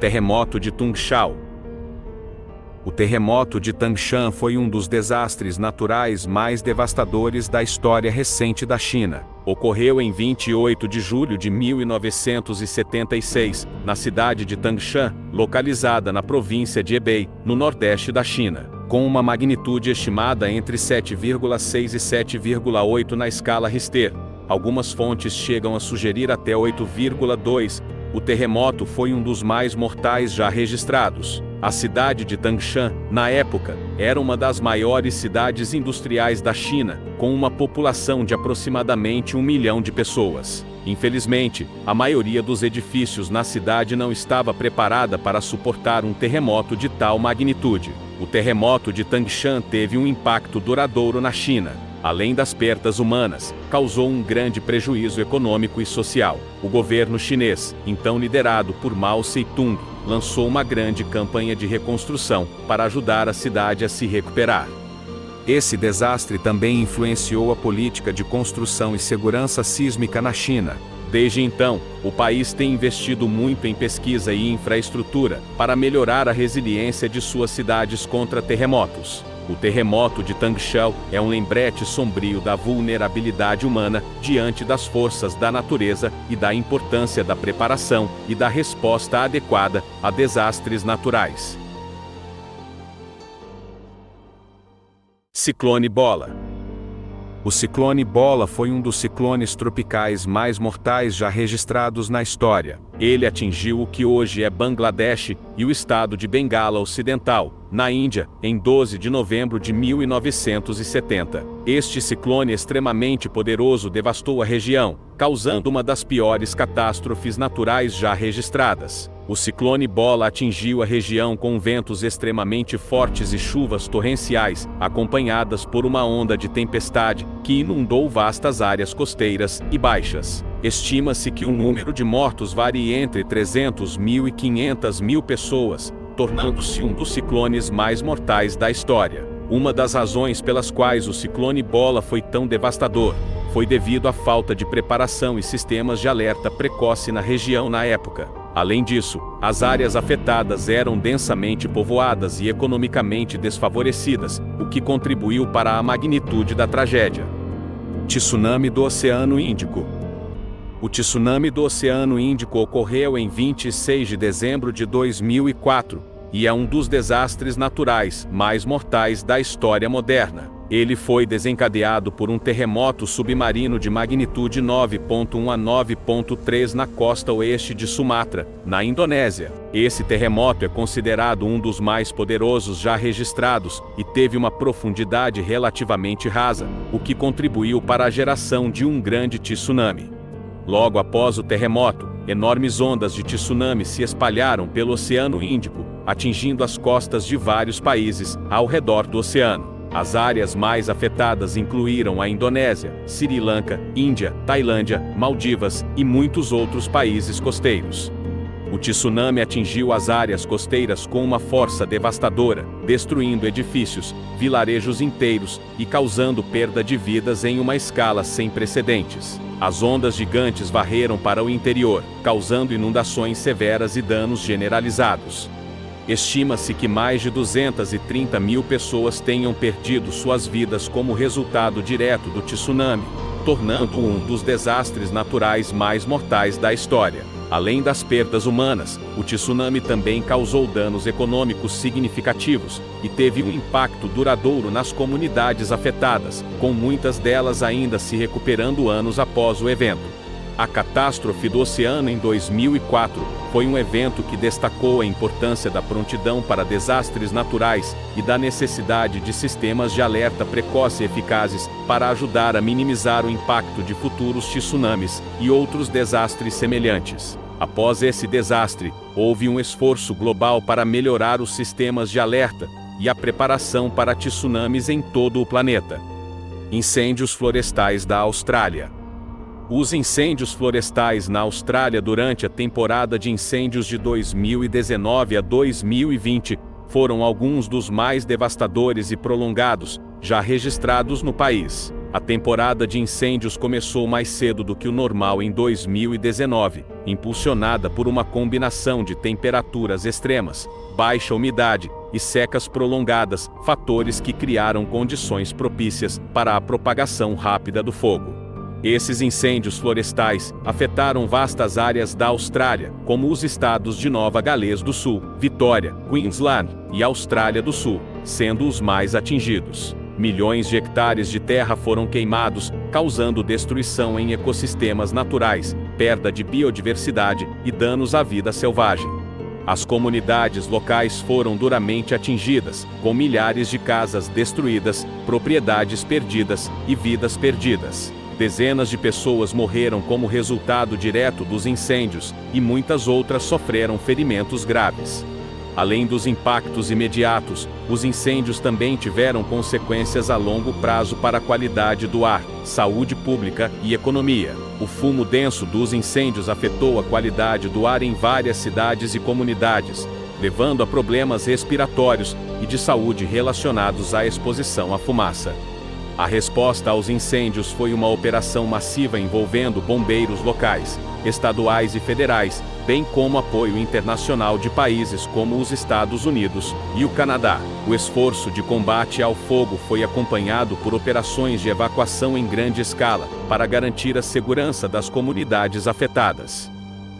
Terremoto de Tungshan. O terremoto de Tangshan foi um dos desastres naturais mais devastadores da história recente da China. Ocorreu em 28 de julho de 1976, na cidade de Tangshan, localizada na província de Hebei, no nordeste da China, com uma magnitude estimada entre 7,6 e 7,8 na escala Richter. Algumas fontes chegam a sugerir até 8,2. O terremoto foi um dos mais mortais já registrados. A cidade de Tangshan, na época, era uma das maiores cidades industriais da China, com uma população de aproximadamente 1 milhão de pessoas. Infelizmente, a maioria dos edifícios na cidade não estava preparada para suportar um terremoto de tal magnitude. O terremoto de Tangshan teve um impacto duradouro na China. Além das perdas humanas, causou um grande prejuízo econômico e social. O governo chinês, então liderado por Mao Tse-tung, lançou uma grande campanha de reconstrução para ajudar a cidade a se recuperar. Esse desastre também influenciou a política de construção e segurança sísmica na China. Desde então, o país tem investido muito em pesquisa e infraestrutura para melhorar a resiliência de suas cidades contra terremotos. O terremoto de Tangshan é um lembrete sombrio da vulnerabilidade humana diante das forças da natureza e da importância da preparação e da resposta adequada a desastres naturais. Ciclone Bola. O ciclone Bola foi um dos ciclones tropicais mais mortais já registrados na história. Ele atingiu o que hoje é Bangladesh e o estado de Bengala Ocidental, na Índia, em 12 de novembro de 1970. Este ciclone extremamente poderoso devastou a região, causando uma das piores catástrofes naturais já registradas. O ciclone Bola atingiu a região com ventos extremamente fortes e chuvas torrenciais, acompanhadas por uma onda de tempestade que inundou vastas áreas costeiras e baixas. Estima-se que o número de mortos varie entre 300 mil e 500 mil pessoas, tornando-se um dos ciclones mais mortais da história. Uma das razões pelas quais o ciclone Bola foi tão devastador foi devido à falta de preparação e sistemas de alerta precoce na região na época. Além disso, as áreas afetadas eram densamente povoadas e economicamente desfavorecidas, o que contribuiu para a magnitude da tragédia. Tsunami do Oceano Índico. O tsunami do Oceano Índico ocorreu em 26 de dezembro de 2004, e é um dos desastres naturais mais mortais da história moderna. Ele foi desencadeado por um terremoto submarino de magnitude 9.1 a 9.3 na costa oeste de Sumatra, na Indonésia. Esse terremoto é considerado um dos mais poderosos já registrados e teve uma profundidade relativamente rasa, o que contribuiu para a geração de um grande tsunami. Logo após o terremoto, enormes ondas de tsunami se espalharam pelo Oceano Índico, atingindo as costas de vários países ao redor do oceano. As áreas mais afetadas incluíram a Indonésia, Sri Lanka, Índia, Tailândia, Maldivas e muitos outros países costeiros. O tsunami atingiu as áreas costeiras com uma força devastadora, destruindo edifícios, vilarejos inteiros e causando perda de vidas em uma escala sem precedentes. As ondas gigantes varreram para o interior, causando inundações severas e danos generalizados. Estima-se que mais de 230 mil pessoas tenham perdido suas vidas como resultado direto do tsunami, tornando-o um dos desastres naturais mais mortais da história. Além das perdas humanas, o tsunami também causou danos econômicos significativos e teve um impacto duradouro nas comunidades afetadas, com muitas delas ainda se recuperando anos após o evento. A catástrofe do oceano em 2004 foi um evento que destacou a importância da prontidão para desastres naturais e da necessidade de sistemas de alerta precoce eficazes para ajudar a minimizar o impacto de futuros tsunamis e outros desastres semelhantes. Após esse desastre, houve um esforço global para melhorar os sistemas de alerta e a preparação para tsunamis em todo o planeta. Incêndios florestais da Austrália. Os incêndios florestais na Austrália durante a temporada de incêndios de 2019 a 2020 foram alguns dos mais devastadores e prolongados já registrados no país. A temporada de incêndios começou mais cedo do que o normal em 2019, impulsionada por uma combinação de temperaturas extremas, baixa umidade e secas prolongadas, fatores que criaram condições propícias para a propagação rápida do fogo. Esses incêndios florestais afetaram vastas áreas da Austrália, como os estados de Nova Gales do Sul, Vitória, Queensland e Austrália do Sul, sendo os mais atingidos. Milhões de hectares de terra foram queimados, causando destruição em ecossistemas naturais, perda de biodiversidade e danos à vida selvagem. As comunidades locais foram duramente atingidas, com milhares de casas destruídas, propriedades perdidas e vidas perdidas. Dezenas de pessoas morreram como resultado direto dos incêndios, e muitas outras sofreram ferimentos graves. Além dos impactos imediatos, os incêndios também tiveram consequências a longo prazo para a qualidade do ar, saúde pública e economia. O fumo denso dos incêndios afetou a qualidade do ar em várias cidades e comunidades, levando a problemas respiratórios e de saúde relacionados à exposição à fumaça. A resposta aos incêndios foi uma operação massiva envolvendo bombeiros locais, estaduais e federais, bem como apoio internacional de países como os Estados Unidos e o Canadá. O esforço de combate ao fogo foi acompanhado por operações de evacuação em grande escala, para garantir a segurança das comunidades afetadas.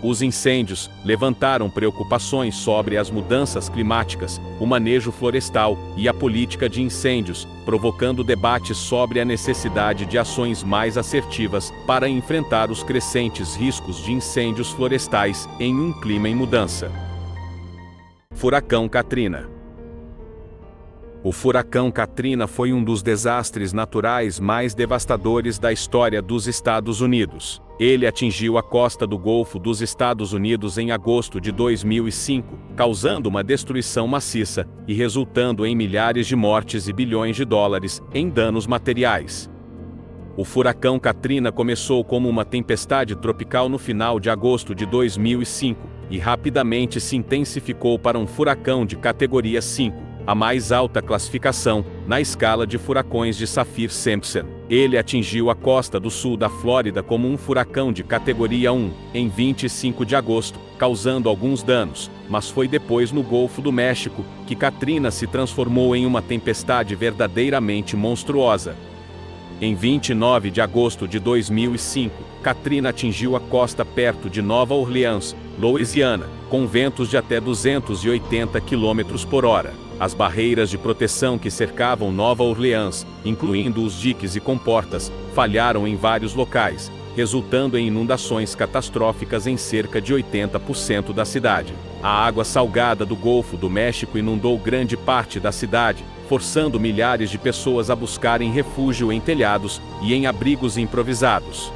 Os incêndios levantaram preocupações sobre as mudanças climáticas, o manejo florestal e a política de incêndios, provocando debates sobre a necessidade de ações mais assertivas para enfrentar os crescentes riscos de incêndios florestais em um clima em mudança. Furacão Katrina. O furacão Katrina foi um dos desastres naturais mais devastadores da história dos Estados Unidos. Ele atingiu a costa do Golfo dos Estados Unidos em agosto de 2005, causando uma destruição maciça e resultando em milhares de mortes e bilhões de dólares em danos materiais. O furacão Katrina começou como uma tempestade tropical no final de agosto de 2005 e rapidamente se intensificou para um furacão de categoria 5. A mais alta classificação, na escala de furacões de Saffir-Simpson. Ele atingiu a costa do sul da Flórida como um furacão de categoria 1, em 25 de agosto, causando alguns danos, mas foi depois no Golfo do México que Katrina se transformou em uma tempestade verdadeiramente monstruosa. Em 29 de agosto de 2005, Katrina atingiu a costa perto de Nova Orleans, Louisiana, com ventos de até 280 km por hora. As barreiras de proteção que cercavam Nova Orleans, incluindo os diques e comportas, falharam em vários locais, resultando em inundações catastróficas em cerca de 80% da cidade. A água salgada do Golfo do México inundou grande parte da cidade, forçando milhares de pessoas a buscarem refúgio em telhados e em abrigos improvisados.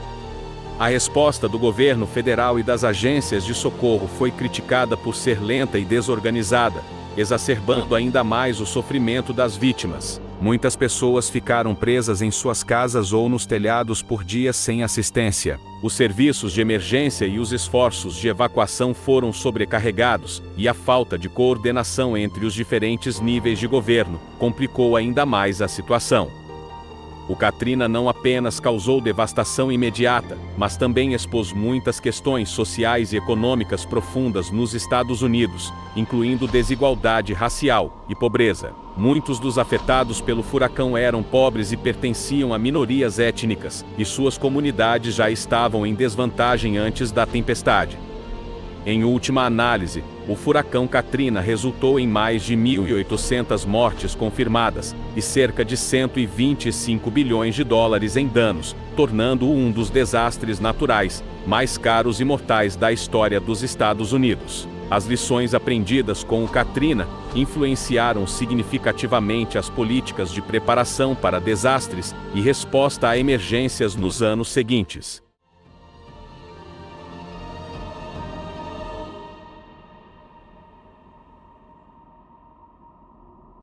A resposta do governo federal e das agências de socorro foi criticada por ser lenta e desorganizada, exacerbando ainda mais o sofrimento das vítimas. Muitas pessoas ficaram presas em suas casas ou nos telhados por dias sem assistência. Os serviços de emergência e os esforços de evacuação foram sobrecarregados, e a falta de coordenação entre os diferentes níveis de governo complicou ainda mais a situação. O Katrina não apenas causou devastação imediata, mas também expôs muitas questões sociais e econômicas profundas nos Estados Unidos, incluindo desigualdade racial e pobreza. Muitos dos afetados pelo furacão eram pobres e pertenciam a minorias étnicas, e suas comunidades já estavam em desvantagem antes da tempestade. Em última análise, o furacão Katrina resultou em mais de 1.800 mortes confirmadas e cerca de 125 bilhões de dólares em danos, tornando-o um dos desastres naturais mais caros e mortais da história dos Estados Unidos. As lições aprendidas com o Katrina influenciaram significativamente as políticas de preparação para desastres e resposta a emergências nos anos seguintes.